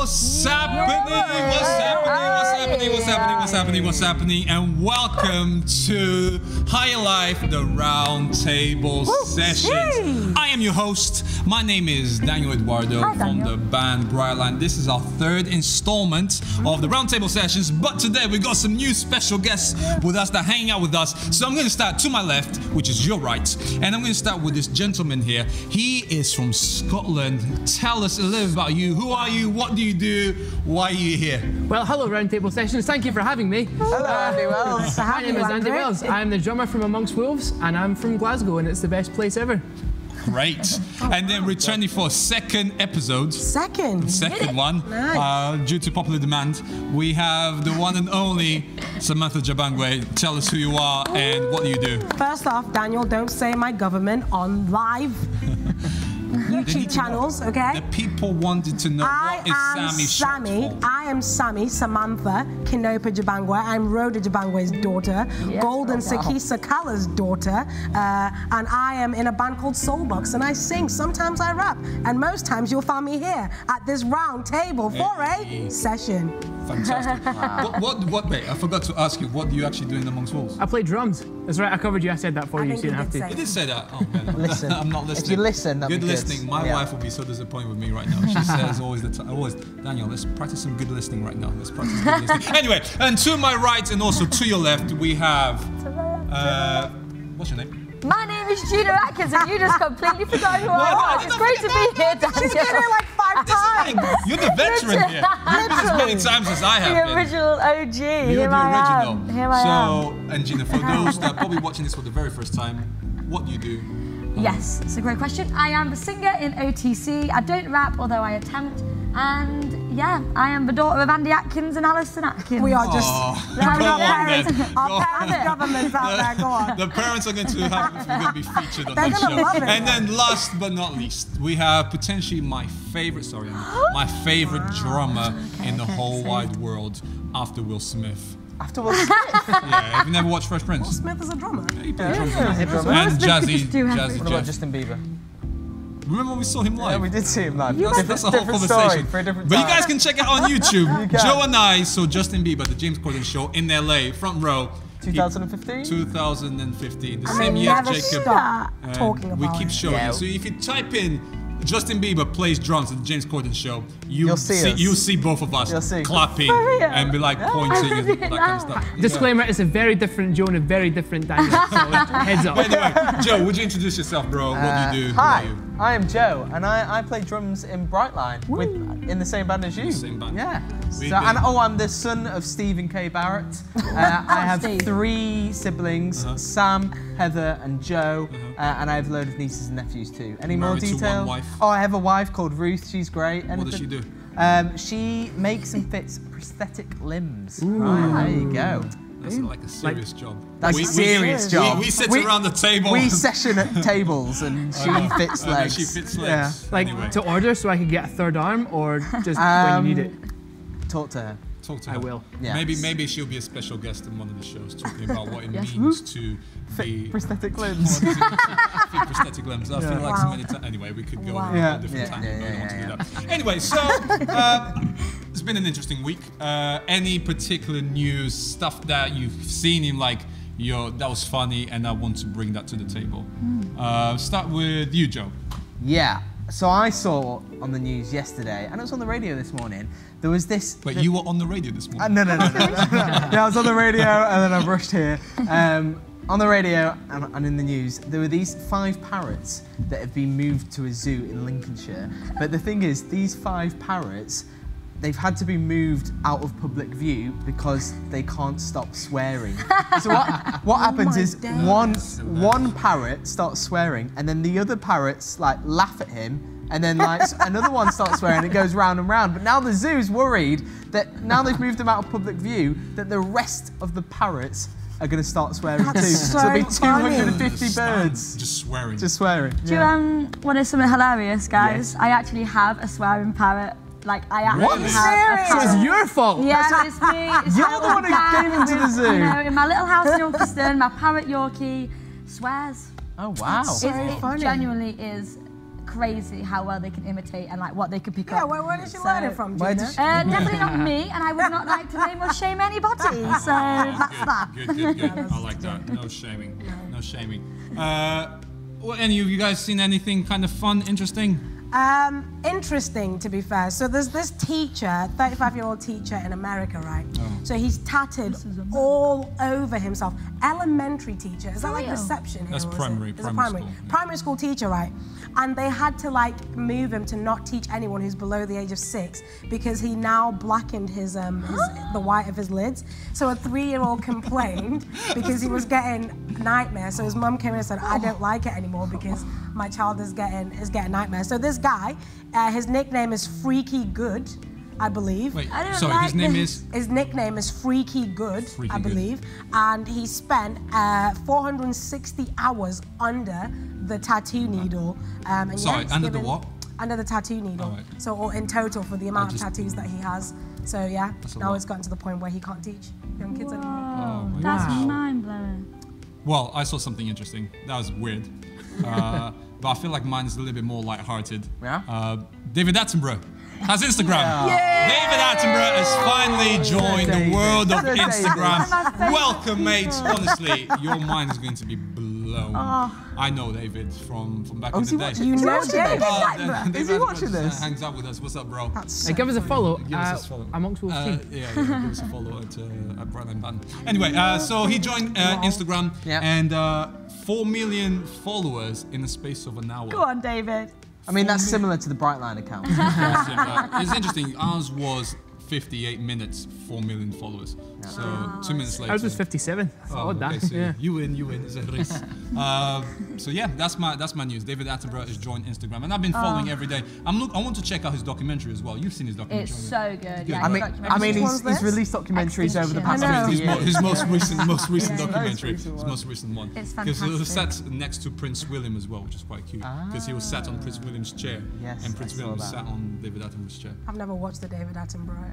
What's happening? What's happening? And welcome to High Life, the Round Table Sessions. I am your host. My name is Daniel Eduardo from the band Brightline. This is our third installment of the Round Table Sessions, but today we got some new special guests with us that are hanging out with us. So I'm going to start to my left, which is your right, and I'm going to start with this gentleman here. He is from Scotland. Tell us a little about you. Who are you? What do you do? Why are you here? Well, hello Round Table Sessions. Thank you for having me. Hello, Andy Wells. My name is Andy Wells. I'm the drummer from Amongst Wolves, and I'm from Glasgow, and it's the best place ever. Great. And then returning for a second episode. Second one. Nice. Due to popular demand, we have the one and only Samantha Jabangwe. Tell us who you are and what do you do? First off, Daniel, don't say my government on live YouTube channels, okay? The people wanted to know what is Sammy short for. I am Sammy Samantha Kinopa Jabangwe. I'm Rhoda Jabangwe's daughter, Golden Sakisa Kala's daughter, and I am in a band called Soulbox, and I sing. Sometimes I rap, and most times you'll find me here at this round table for a session. Fantastic. What, wait, I forgot to ask you, what do you actually do in Amongst Wolves? I play drums. That's right, I covered you. I said that for you, so you didn't have to. You did say that? Oh, man. Listen. I'm not listening. If you listen, that'd good be listening. My wife will be so disappointed with me right now. She says always, Daniel, let's practice some good listening right now. Let's practice good listening. Anyway, and to my right and also to your left, we have, what's your name? My name is Gina Atkins, and you just completely forgot who I was. It's great to be here, Daniel. She's been here like 5 times. You're the veteran here. You've been as many times as I have. The original OG. You're the original. Here I am. And Gina, for those that are probably watching this for the very first time, what do you do? Yes, it's a great question. I am a singer in OTC. I don't rap, although I attempt. And yeah, I am the daughter of Andy Atkins and Alison Atkins. We are just our governments out there. Go on. The parents are going to be featured on They're this gonna show. love it. And then last but not least, we have potentially my favorite, my favorite drummer in the whole wide world after Will Smith. After Will Smith? Yeah, have you never watched Fresh Prince? Will Smith is a drummer. Yeah, he plays drums. And Jazzy What about Jeff. Justin Bieber? Remember when we saw him live? Yeah, we did see him live. That's a whole conversation. Story for a different but time. you guys can check it on YouTube. Joe and I saw Justin Bieber, the James Corden show in LA, front row. 2015? 2015, the same year as Jacob. Stop talking about we keep showing Yeah. it. So if you type in Justin Bieber plays drums at the James Corden show, you'll see both of us clapping and be like pointing and that kind of stuff. Disclaimer, it's a very different Joe and a very different Daniel. So heads up. Anyway, Joe, would you introduce yourself, bro? What do you do? Hi, Who are you? I am Joe, and I play drums in Brightline in the same band as you. Same band. Yeah. I'm the son of Stephen K. Barrett. I have 3 siblings: Sam, Heather, and Joe, and I have a load of nieces and nephews too. Any more Married to detail? one wife? Oh, I have a wife called Ruth. She's great. What does she do? She makes and fits prosthetic limbs. Right, there you go. That's like a serious job. That's a serious job. We sit around the table. We session at tables, and she fits legs. She fits legs. Yeah. Like to order so I could get a third arm, or just when you need it? Talk to her. Talk to her. I will. Yeah. Maybe she'll be a special guest in one of the shows talking about what it means to be prosthetic limbs. fit prosthetic limbs. I feel like so many times. Anyway, we could go on a different time. I don't want to do that. Anyway, so it's been an interesting week. Any particular news, stuff that you've seen in like, that was funny, and I want to bring that to the table. Start with you, Joe. Yeah. So I saw on the news yesterday, and it was on the radio this morning. There was this. Wait, you were on the radio this morning? No. Yeah, I was on the radio, and then I rushed here. On the radio and in the news, there were these 5 parrots that have been moved to a zoo in Lincolnshire. But the thing is, these 5 parrots, they've had to be moved out of public view because they can't stop swearing. So what happens is one parrot starts swearing, and then the other parrots like laugh at him, and then like another one starts swearing. It goes round and round. But now the zoo's worried that now they've moved them out of public view, that the rest of the parrots are going to start swearing too. So there'll be 250 birds. Just swearing. Just swearing. Do you want to something hilarious, guys? Yes. I actually have a swearing parrot. Like, I actually have a So parrot. it's your fault. Yeah, it's me. It's You're the one who came into the zoo. You know, in my little house in Ilkeston, my parrot Yorkie swears. Oh wow. It genuinely is crazy how well they can imitate and like what they can pick Yeah, up. where did she learn it from, Where Gina? did Definitely not me, and I would not like to name or shame anybody. So that's that. Good. I like that. No shaming. No shaming. Well, any of you guys seen anything kind of fun, interesting? Interesting, to be fair. So there's this teacher, 35-year-old teacher in America, right? So he's tattooed all over himself. Elementary teacher. Is that like real? reception here? That's or is primary, it? It's primary a school, yeah. primary school teacher, right? And they had to like move him to not teach anyone who's below the age of 6 because he now blackened his the white of his lids. So a 3-year-old complained because he was getting nightmares. So his mum came in and said, I don't like it anymore because my child is getting nightmares. So this guy, his nickname is Freaky Good, I believe. Wait, I don't sorry, like his name this. is... His nickname is Freaky Good, Freaky I Good. believe. And he spent 460 hours under the tattoo needle. And Sorry, it's under the given- what? Under the tattoo needle. Alright. So or in total for the amount of just- tattoos that he has. So yeah, That's a now lot. it's gotten to the point where he can't teach young kids anymore. Oh, my That's gosh. mind blowing. Well, I saw something interesting. That was weird. But I feel like mine is a little bit more lighthearted. Yeah? David Attenborough has Instagram. David Attenborough has finally joined the David. world of David. Instagram. My favourite Welcome, mate. Honestly, your mind is going to be blown. I know David from back in is the he day. watching? You know watching David this? Attenborough. Is he watching this? Hangs out with us. What's up, bro? So Give us a follow. Give us a follow. Amongst Wolves team. Yeah, give us a follow at Brightline Button. Anyway, so he joined Instagram Yeah. and 4 million followers in the space of an hour. Go on, David. I mean, that's similar to the Brightline account. It's interesting. Ours was 58 minutes, 4 million followers. So 2 minutes later. Ours was 57. Oh, Odd okay, that. so Yeah. you win. It's a race. So yeah, that's my news. David Attenborough has joined Instagram, and I've been following every day. I want to check out his documentary as well. You've seen his documentary. It's haven't you? so good. Good. Yeah, I mean, Which one's he's this? released documentaries over the past I know. 50 years. His most recent Yeah. documentary. Most recent His one. most recent one. It's Because he was fantastic. sat next to Prince William as well, which is quite cute. Because he was sat on Prince William's chair, Yes, and Prince I saw William was that. sat on David Attenborough's chair. I've never watched the David Attenborough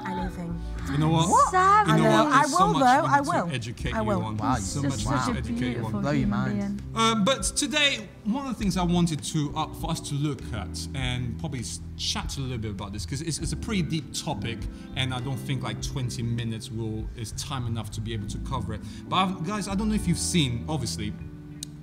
anything. You know what? Sam. You know I know. what? I There's so will, much though. we I need to will. educate I you will. on. Wow, So just much wow. to educate you on. Blow your mind. Being. But today, one of the things I wanted to for us to look at and probably chat a little bit about this, because it's a pretty deep topic, and I don't think like 20 minutes is time enough to be able to cover it. But guys, I don't know if you've seen, obviously,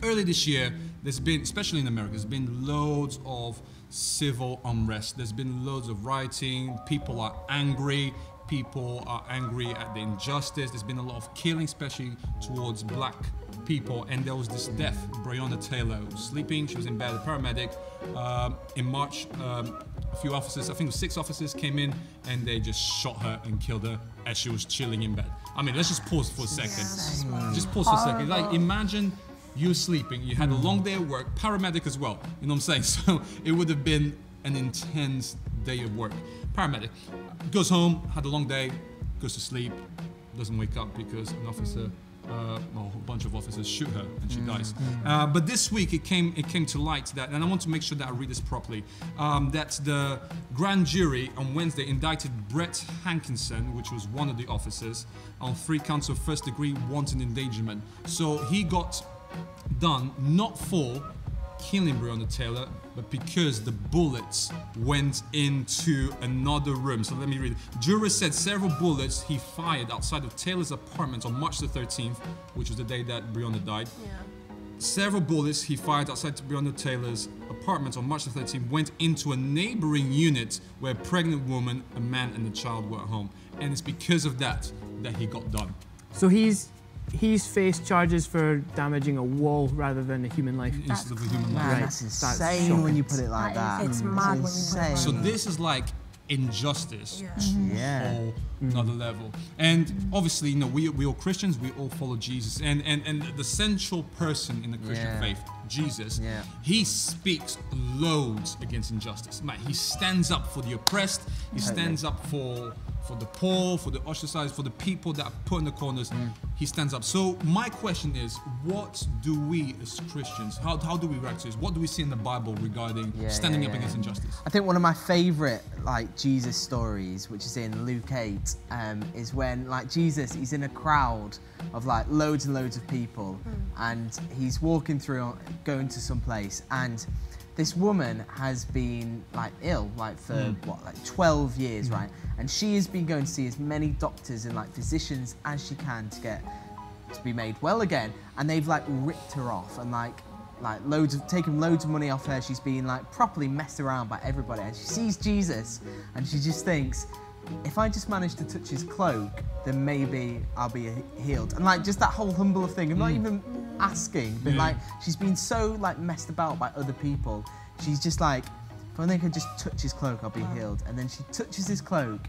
early this year, there's been, especially in America, there's been loads of civil unrest. There's been loads of rioting. People are angry. People are angry at the injustice. There's been a lot of killing, especially towards black people. And there was this death, Breonna Taylor, who was sleeping. She was in bed, a paramedic. In March, a few officers, I think it was 6 officers, came in and they just shot her and killed her as she was chilling in bed. I mean, let's just pause for a second. Just pause for a second. Like, imagine you're sleeping, you had a long day at work, paramedic as well, you know what I'm saying? So it would have been an intense day of work. Paramedic goes home, had a long day, goes to sleep, doesn't wake up because an officer, a bunch of officers shoot her and she dies. But this week it came to light that, and I want to make sure that I read this properly, that the grand jury on Wednesday indicted Brett Hankinson, which was one of the officers, on 3 counts of first-degree wanton endangerment. So he got done not for killing Breonna Taylor, but because the bullets went into another room. So let me read it. Jurors said several bullets he fired outside of Taylor's apartment on March the 13th, which was the day that Breonna died. Several bullets he fired outside Breonna Taylor's apartment on March the 13th went into a neighboring unit where a pregnant woman, a man, and a child were at home. And it's because of that he got done. So he's faced charges for damaging a wall rather than a human life. Instead of a human life. Man, Right. that's That's insane shocking. when you put it like That that. It's mad when you put it insane. like So this is like injustice. Yeah. Whole another level. And obviously, you know, we all Christians, we all follow Jesus. And the central person in the Christian Yeah. faith, Jesus, Yeah. he speaks loads against injustice. Man, he stands up for the oppressed, he stands up for the poor, for the ostracized, for the people that are put in the corners. He stands up. So my question is, what do we as Christians, how do we react to this? What do we see in the Bible regarding standing up against injustice? I think one of my favourite like Jesus stories, which is in Luke 8, is when like Jesus, he's in a crowd of like loads and loads of people, and he's walking through, going to some place, and this woman has been like ill, like for what, like 12 years, right? And she has been going to see as many doctors and like physicians as she can to be made well again. And they've like ripped her off and like taken loads of money off her. She's been like properly messed around by everybody. And she sees Jesus and she just thinks, if I just manage to touch his cloak, then maybe I'll be healed. And like just that whole humble thing of not even asking, but like she's been so like messed about by other people. She's just like, if only I could just touch his cloak, I'll be healed. And then she touches his cloak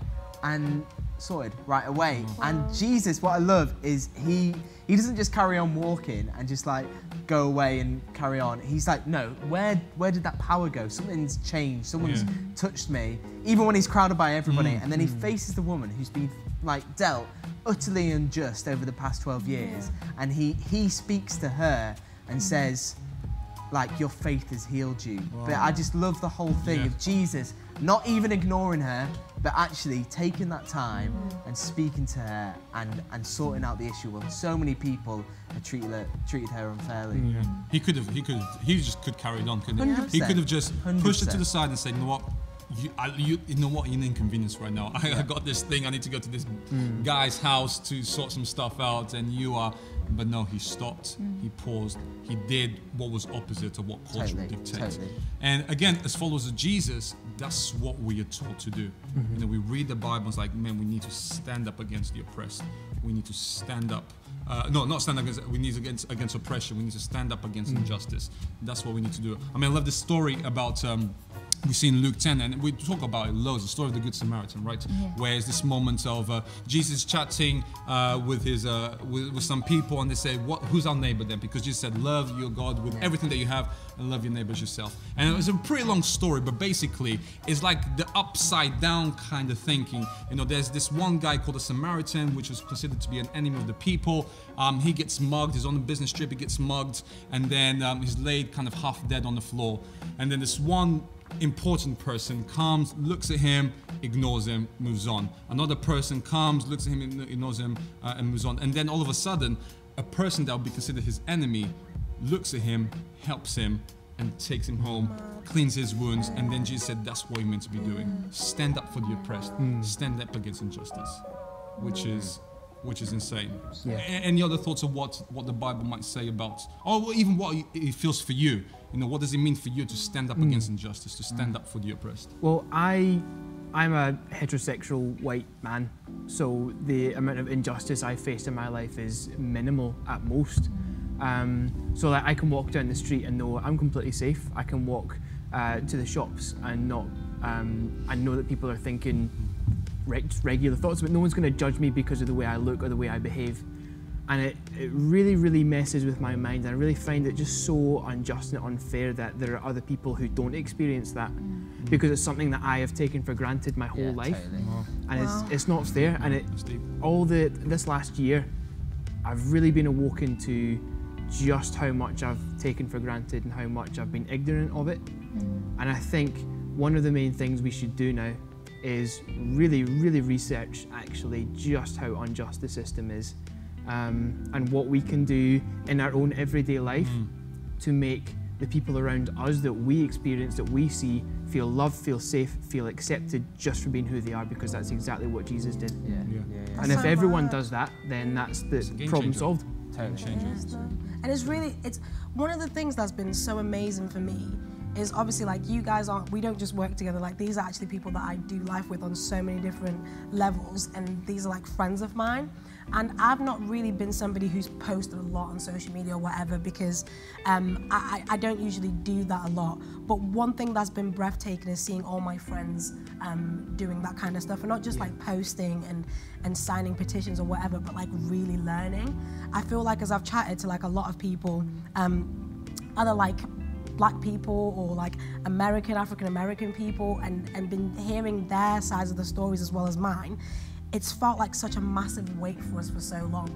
and sorted right away. And Jesus, what I love is he doesn't just carry on walking and just like go away and carry on. He's like, no, where did that power go? Something's changed, someone's touched me, even when he's crowded by everybody. And then he faces the woman who's been like dealt utterly unjust over the past 12 years. And he speaks to her and says, like, your faith has healed you. But I just love the whole thing of Jesus not even ignoring her, but actually taking that time and speaking to her and sorting out the issue when so many people had treated her unfairly. He just could carry it on, couldn't he? 100%. He could have just pushed it to 100%. the side and said, you know what? You know what? You're an inconvenience right now. I got this thing. I need to go to this guy's house to sort some stuff out, and you are. But no, he stopped. He paused. He did what was opposite of what culture would dictate. Totally. And again, as followers of Jesus, that's what we are taught to do. You know, we read the Bible. It's like, man, we need to stand up against the oppressed. We need to stand up. No, not stand up against. We need against oppression. We need to stand up against injustice. That's what we need to do. I mean, I love this story about. We see in Luke 10, and we talk about it loads, the story of the Good Samaritan, right? Where it's this moment of Jesus chatting with some people, and they say, who's our neighbor then? Because Jesus said, love your God with everything that you have, and love your neighbor as yourself. And it was a pretty long story, but basically, it's like the upside down kind of thinking. You know, there's this one guy called a Samaritan, which was considered to be an enemy of the people. He gets mugged, he's on a business trip, he gets mugged, and then he's laid kind of half dead on the floor. And then this one important person comes, looks at him, ignores him, moves on. Another person comes, looks at him, ignores him, and moves on. And then all of a sudden, a person that would be considered his enemy looks at him, helps him, and takes him home, cleans his wounds. And then Jesus said, that's what you're meant to be doing. Stand up for the oppressed. Stand up against injustice, which is insane. Any other thoughts of what the Bible might say about, or even what it feels for you? You know, what does it mean for you to stand up against injustice, to stand up for the oppressed? Well, I'm a heterosexual white man, so the amount of injustice I faced in my life is minimal at most. So like, I can walk down the street and know I'm completely safe. I can walk to the shops and not, and know that people are thinking regular thoughts, but no one's going to judge me because of the way I look or the way I behave. And it really, really messes with my mind. And I really find it just so unjust and unfair that there are other people who don't experience that because it's something that I have taken for granted my whole life. Totally. And it's not fair. And this last year, I've really been awoken to just how much I've taken for granted and how much I've been ignorant of it. And I think one of the main things we should do now is really, really research actually just how unjust the system is. And what we can do in our own everyday life to make the people around us that we experience, that we see, feel loved, feel safe, feel accepted just for being who they are, because that's exactly what Jesus did. And if everyone does that, then that's the problem solved. Totally changes. And it's one of the things that's been so amazing for me is obviously like you guys we don't just work together, like these are actually people that I do life with on so many different levels, and these are like friends of mine. And I've not really been somebody who's posted a lot on social media or whatever because I don't usually do that a lot. But one thing that's been breathtaking is seeing all my friends doing that kind of stuff, and not just like posting and signing petitions or whatever, but like really learning. I feel like as I've chatted to like a lot of people, other like Black people or like African American people, and been hearing their sides of the stories as well as mine, it's felt like such a massive weight for us for so long.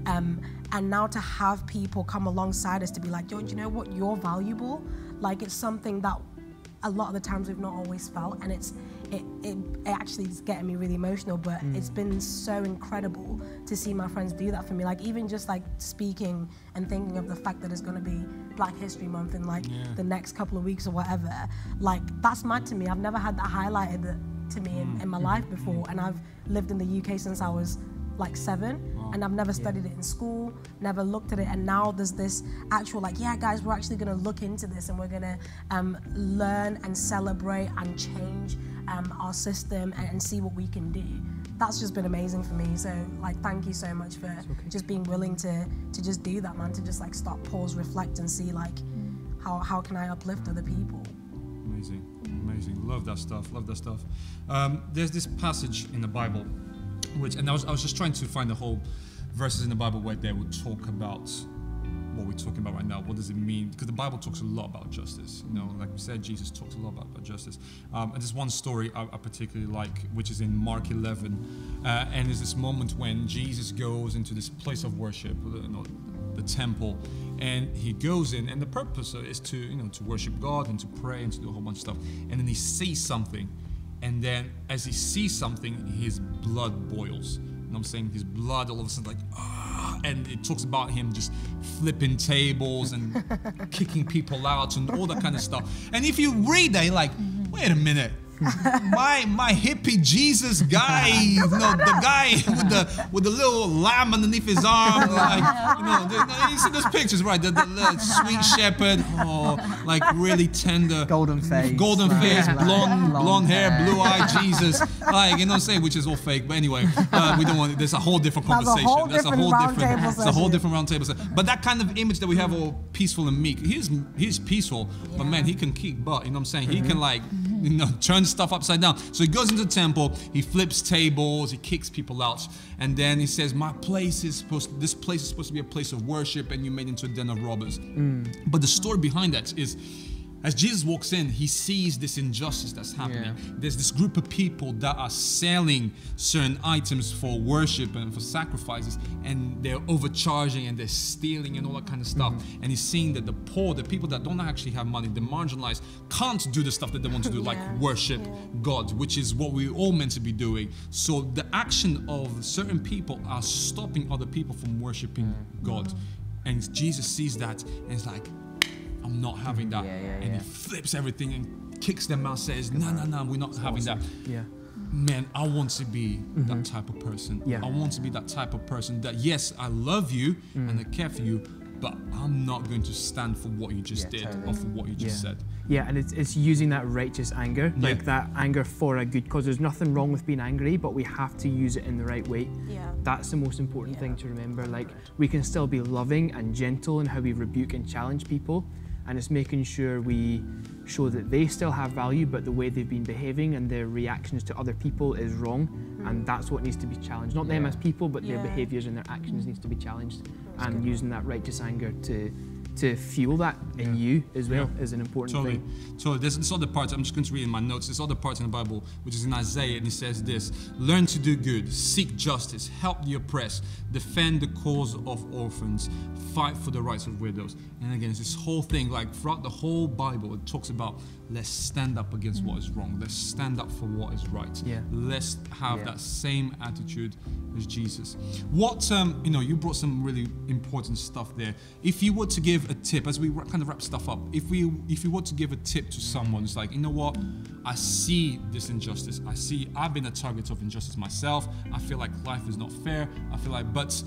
And now to have people come alongside us to be like, yo, do you know what, you're valuable? Like, it's something that a lot of the times we've not always felt, and it actually is getting me really emotional, but it's been so incredible to see my friends do that for me. Like even just like speaking and thinking of the fact that it's going to be Black History Month in like the next couple of weeks or whatever, like that's mad to me. I've never had that highlighted to me in my life before, and I've lived in the UK since I was like 7, and I've never studied it in school, never looked at it, and now there's this actual like, yeah guys, we're actually going to look into this and we're going to learn and celebrate and change our system and see what we can do. That's just been amazing for me. So like, thank you so much for just being willing to just do that, man, to just like stop, pause, reflect and see like, how can I uplift other people? Amazing, amazing. Love that stuff, love that stuff. There's this passage in the Bible, and I was just trying to find the whole verses in the Bible where they would talk about what we're talking about right now. What does it mean? Because the Bible talks a lot about justice. You know, like we said, Jesus talks a lot about justice. And there's one story I particularly like, which is in Mark 11. And there's this moment when Jesus goes into this place of worship, the temple, and he goes in, and the purpose is to, to worship God and to pray and to do a whole bunch of stuff. And then he sees something, and then as he sees something, his blood boils. I'm saying his blood all of a sudden like, and it talks about him just flipping tables and kicking people out and all that kind of stuff. And if you read that, you're like, wait a minute, my hippie Jesus guy, the guy with the little lamb underneath his arm, like, you see those pictures, right? The sweet shepherd, like really tender, golden face, blonde hair, blue-eyed Jesus, like, you know what I'm saying, which is all fake. But anyway, we don't want. There's a whole different conversation. That's a whole different round table session. But that kind of image that we have, all peaceful and meek. He's peaceful, but man, he can kick butt. You know what I'm saying? He can like, turn stuff upside down. So he goes into the temple, he flips tables, he kicks people out, and then he says, this place is supposed to be a place of worship, and you made it into a den of robbers. But the story behind that is, as Jesus walks in, he sees this injustice that's happening. There's this group of people that are selling certain items for worship and for sacrifices, and they're overcharging and they're stealing and all that kind of stuff. And he's seeing that the poor, the people that don't actually have money, the marginalized, can't do the stuff that they want to do, like worship God, which is what we're all meant to be doing. So the action of certain people are stopping other people from worshiping God. And Jesus sees that and it's like, I'm not having that. And he flips everything and kicks them out, says, no, we're not having that. Man, I want to be that type of person. I want to be that type of person that, yes, I love you and I care for you, but I'm not going to stand for what you just did or for what you just said. Yeah, and it's using that righteous anger, like that anger for a good cause. There's nothing wrong with being angry, but we have to use it in the right way. That's the most important thing to remember. Like, we can still be loving and gentle in how we rebuke and challenge people, and it's making sure we show that they still have value, but the way they've been behaving and their reactions to other people is wrong, and that's what needs to be challenged. Not them as people, but their behaviours and their actions needs to be challenged, and using that righteous anger to fuel that in you as well is an important thing. Totally. There's this other part, I'm just going to read in my notes, there's other parts in the Bible, which is in Isaiah, and it says this: learn to do good, seek justice, help the oppressed, defend the cause of orphans, fight for the rights of widows. And again, it's this whole thing, like throughout the whole Bible, it talks about, let's stand up against what is wrong. Let's stand up for what is right. Let's have that same attitude as Jesus. What, you brought some really important stuff there. If you were to give a tip, as we kind of wrap stuff up, if you were to give a tip to someone, it's like, you know what, I see this injustice. I've been a target of injustice myself. I feel like life is not fair. But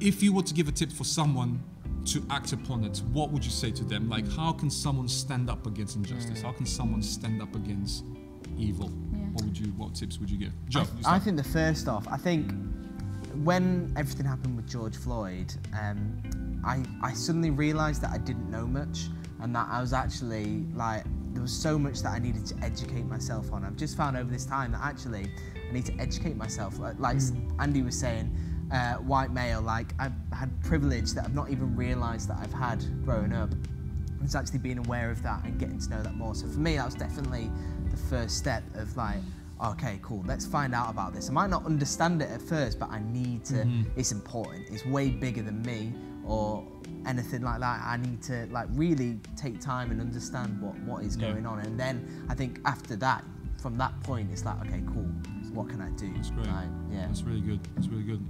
if you were to give a tip for someone to act upon it, what would you say to them? Like, how can someone stand up against injustice? How can someone stand up against evil? What tips would you give? Joe, I think the first off, I think when everything happened with George Floyd, I suddenly realised that I didn't know much, and that I was actually like, there was so much that I needed to educate myself on. I've just found over this time that actually I need to educate myself. Like Andy was saying, white male, like I've had privilege that I've not even realised that I've had growing up. It's actually being aware of that and getting to know that more. So for me, that was definitely the first step of like, okay, cool, let's find out about this. I might not understand it at first, but I need to, it's important. It's way bigger than me or anything like that. I need to like really take time and understand what is going on. And then I think after that, from that point, it's like, okay, cool, what can I do? That's great. That's really good. That's really good.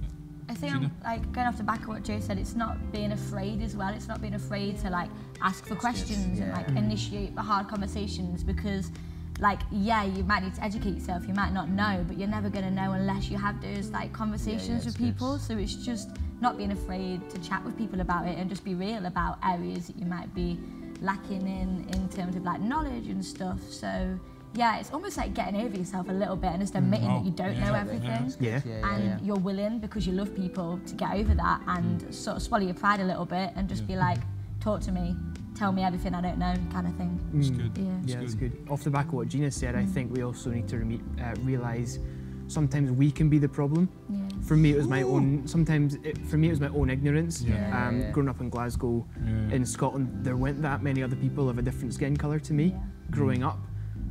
I think I'm like going off the back of what Joe said, it's not being afraid as well. It's not being afraid to like ask for questions and like initiate the hard conversations, because like, yeah, you might need to educate yourself, you might not know, but you're never going to know unless you have those like conversations with people. So it's just not being afraid to chat with people about it and just be real about areas that you might be lacking in terms of like knowledge and stuff. So yeah, it's almost like getting over yourself a little bit and just admitting that you don't know everything. And you're willing, because you love people, to get over that and sort of swallow your pride a little bit and just be like, talk to me, tell me everything I don't know, kind of thing. It's good. Yeah, it's good. Off the back of what Gina said, I think we also need to realise sometimes we can be the problem. For me, it was my own. For me, it was my own ignorance. Growing up in Glasgow, in Scotland, there weren't that many other people of a different skin colour to me growing up.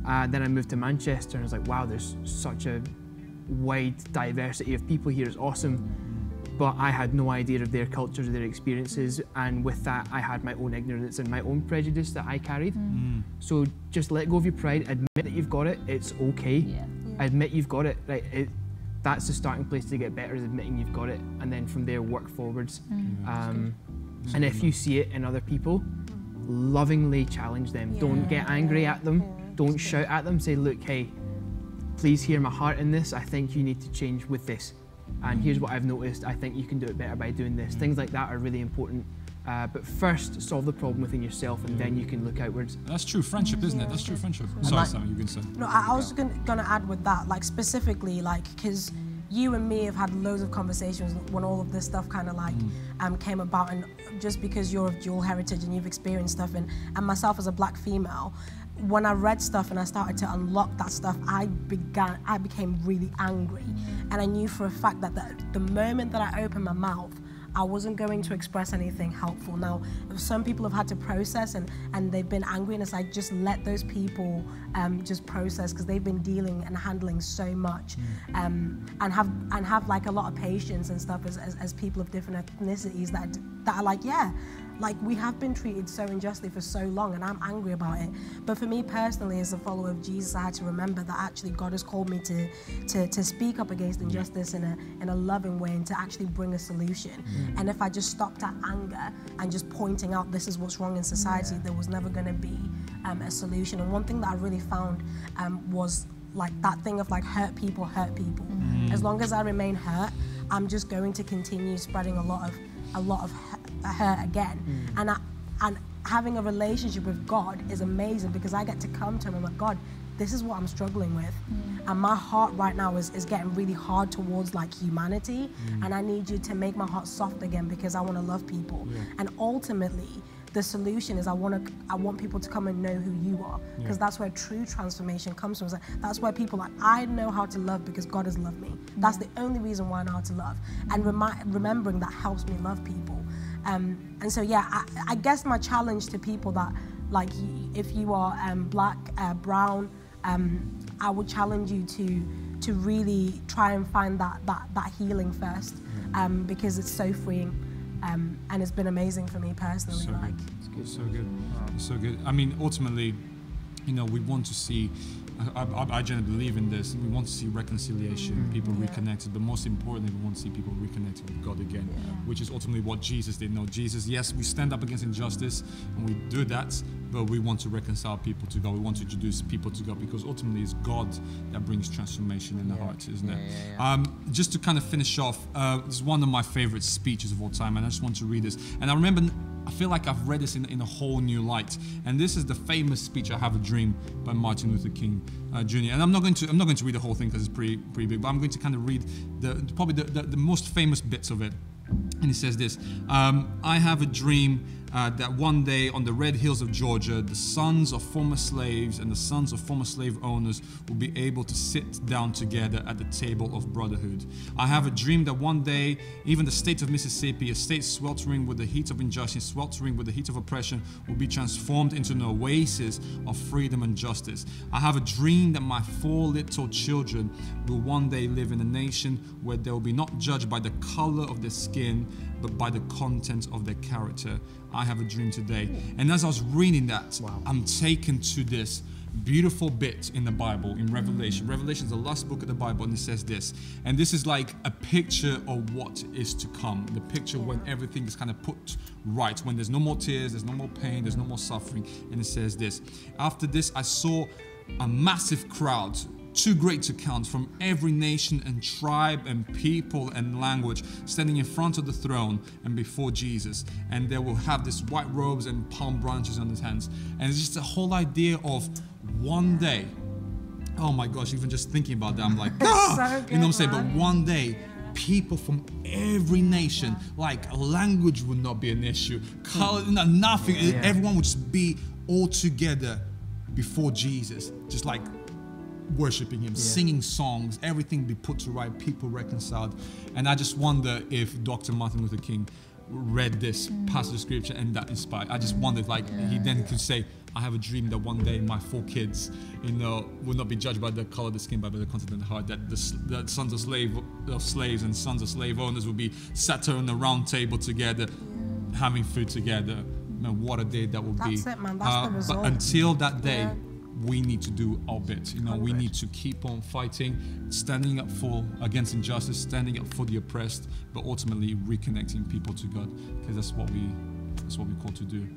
Then I moved to Manchester and I was like, wow, there's such a wide diversity of people here. It's awesome. But I had no idea of their cultures, their experiences, and with that, I had my own ignorance and my own prejudice that I carried. So just let go of your pride, admit that you've got it. It's okay. Admit you've got it. Right? That's the starting place to get better, is admitting you've got it, and then from there work forwards. And if you see it in other people, lovingly challenge them. Don't get angry at them. Don't shout at them. Say, look, hey, please hear my heart in this. I think you need to change with this. And here's what I've noticed. I think you can do it better by doing this. Things like that are really important. But first, solve the problem within yourself, and then you can look outwards. That's true friendship, isn't it? That's true friendship. Sorry, Sam, you can say. No, I was gonna add with that, like specifically, like, because you and me have had loads of conversations when all of this stuff kind of like came about, and just because you're of dual heritage and you've experienced stuff, and myself as a black female, when I read stuff and I started to unlock that stuff, I became really angry, and I knew for a fact that the moment that I opened my mouth, I wasn't going to express anything helpful. Now, some people have had to process and they've been angry, and it's like, just let those people just process, because they've been dealing and handling so much, and have like a lot of patience and stuff as people of different ethnicities that are like, yeah, like, we have been treated so unjustly for so long, and I'm angry about it. But for me personally, as a follower of Jesus, I had to remember that actually God has called me to speak up against injustice in a loving way, and to actually bring a solution. And if I just stopped at anger and just pointing out this is what's wrong in society, there was never going to be a solution. And one thing that I really found was like that thing of like, hurt people hurt people. As long as I remain hurt, I'm just going to continue spreading a lot of hurt again. And having a relationship with God is amazing, because I get to come to him and I'm like, God, this is what I'm struggling with. And my heart right now is getting really hard towards like humanity, and I need you to make my heart soft again, because I want to love people. And ultimately, the solution is I want people to come and know who you are, because that's where true transformation comes from. That's where people are like, I know how to love because God has loved me. That's the only reason why I know how to love. And remembering that helps me love people. And so, yeah, I guess my challenge to people that, like, if you are black, brown, I would challenge you to really try and find that healing first, because it's so freeing, and it's been amazing for me personally. So like, good. It's so good. It's so good. I mean, ultimately, you know, we want to see. I genuinely believe in this. We want to see reconciliation, people reconnected, but most importantly, we want to see people reconnected with God again, which is ultimately what Jesus did. No, Jesus, yes, we stand up against injustice and we do that, but we want to reconcile people to God. We want to introduce people to God, because ultimately it's God that brings transformation in the heart, isn't it? Just to kind of finish off, it's one of my favorite speeches of all time, and I just want to read this. And I feel like I've read this in a whole new light. And this is the famous speech, I Have a Dream, by Martin Luther King Jr. And I'm not going to read the whole thing because it's pretty big, but I'm going to kind of read probably the most famous bits of it. And he says this: I have a dream that one day on the red hills of Georgia, the sons of former slaves and the sons of former slave owners will be able to sit down together at the table of brotherhood. I have a dream that one day, even the state of Mississippi, a state sweltering with the heat of injustice, sweltering with the heat of oppression, will be transformed into an oasis of freedom and justice. I have a dream that my 4 little children will one day live in a nation where they will be not judged by the color of their skin, but by the content of their character. I have a dream today. And as I was reading that, I'm taken to this beautiful bit in the Bible, in Revelation. Revelation is the last book of the Bible, and it says this. And this is like a picture of what is to come. The picture when everything is kind of put right, when there's no more tears, there's no more pain, there's no more suffering. And it says this. After this, I saw a massive crowd, too great to count, from every nation and tribe and people and language, standing in front of the throne and before Jesus. And they will have this white robes and palm branches on his hands. And it's just the whole idea of one day. Oh my gosh, even just thinking about that, I'm like, ah! So good, You know what I'm saying? man. But one day, people from every nation, like language would not be an issue, color, nothing. Everyone would just be all together before Jesus, just like worshiping him, singing songs, everything be put to right, people reconciled. And I just wonder if Dr. Martin Luther King read this passage of scripture and that inspired. I just wondered, like, he then could say, I have a dream that one day my 4 kids, will not be judged by the color of the skin, but by the content of the heart. That the sons of slaves and sons of slave owners will be sat on a round table together, having food together. Man, what a day that will be. That's it, man. That's the result. But until that day, we need to do our bit. We need to keep on fighting, standing up against injustice, standing up for the oppressed, but ultimately reconnecting people to God, because that's what we're called to do.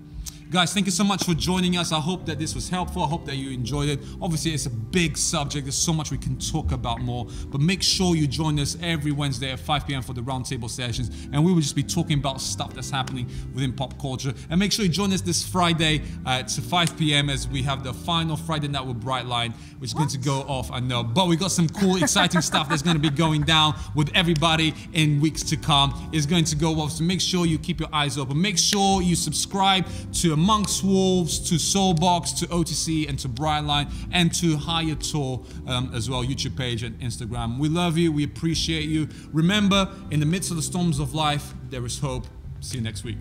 Guys, thank you so much for joining us. I hope that this was helpful. I hope that you enjoyed it. Obviously, it's a big subject. There's so much we can talk about more. But make sure you join us every Wednesday at 5 p.m. for the roundtable sessions. And we will just be talking about stuff that's happening within pop culture. And make sure you join us this Friday at 5 p.m. as we have the final Friday Night with Brightline, which is going to go off, I know. But we got some cool, exciting stuff that's going to be going down with everybody in weeks to come. It's going to go off. So make sure you keep your eyes open. Make sure you subscribe to Amongst Wolves, to Soulbox, to OTC, and to Brightline, and to Higher Tour as well, YouTube page and Instagram. We love you. We appreciate you. Remember, in the midst of the storms of life, there is hope. See you next week.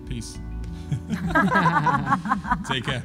Peace. Take care.